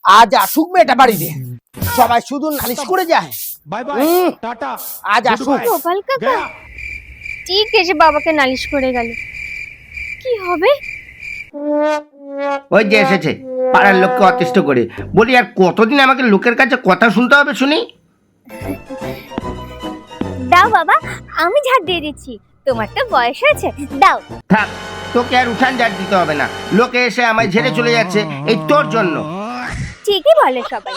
আজ আসুক মেয়েটা বাড়িতে, সবাই শুধু নালিশ করে যায়। বাই বাই টাটা, আজ আসুক। গোপাল কাকা ঠিক এসে বাবাকে নালিশ করে গেল, কি হবে? ওই যে এসেছে পাড়ার লোককে অতিষ্ঠ করে। বলি আর কতদিন আমাকে লোকের কাছে কথা শুনতে হবে শুনি? দাও বাবা, আমি ঝাড় দিয়ে দিচ্ছি, তোমার তো বয়স হয়েছে, দাও। থাক, তোকে আর উঠান ঝাড় দিতে হবে না। লোকে এসে আমায় ঝেড়ে চলে যাচ্ছে এই তোর জন্য। ঠিকই বলে সবাই,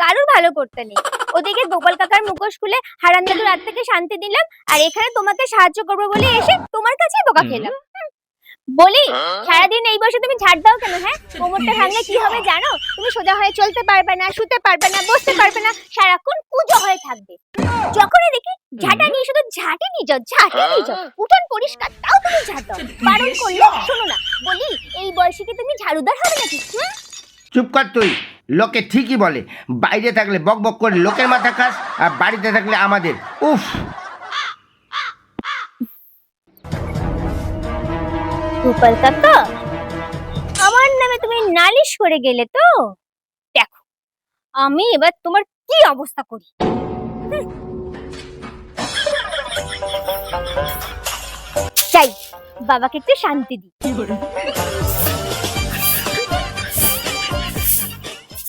কারোর ভালো করতে নেই। ওদিকে গোপাল কাকার মুখোশ খুলে হারান দাদুর রাত থেকে শান্তি দিলাম, আর এখানে তোমাকে সাহায্য করবো বলে এসে তোমার কাছেই বোকা খেলাম। বলি, সারাদিন এই বসে তুমি ঝাড় দাও কেন? হ্যাঁ, কোমরটা ভাঙলে কি হবে জানো? তুমি সোজা হয়ে চলতে পারবে না, শুতে পারবে না, বসতে পারবে না, সারাক্ষণ কুঁজো হয়ে থাকবে। যখনই দেখি ঝাঁটা নিয়ে শুধু ঝাঁটে নিয়ে যাও, ঝাঁটে নিয়ে যাও, উঠোন পরিষ্কার তাও তুমি ঝাড় দাও, বারণ করলে শোনো না। বলি, এই বয়সে কি তুমি ঝাড়ুদার হবে নাকি? চুপ কর তুই। লোকে ঠিকই বলে, বাইরে থাকলে বক বক করে লোকের মাথা খাস, আর বাড়িতে থাকলে আমাদের। উফ। গোপাল কাকা, আমার নামে তুমি নালিশ করে গেলে তো, দেখো আমি এবার তোমার কি অবস্থা করি। চাই বাবাকে একটু শান্তি দিই।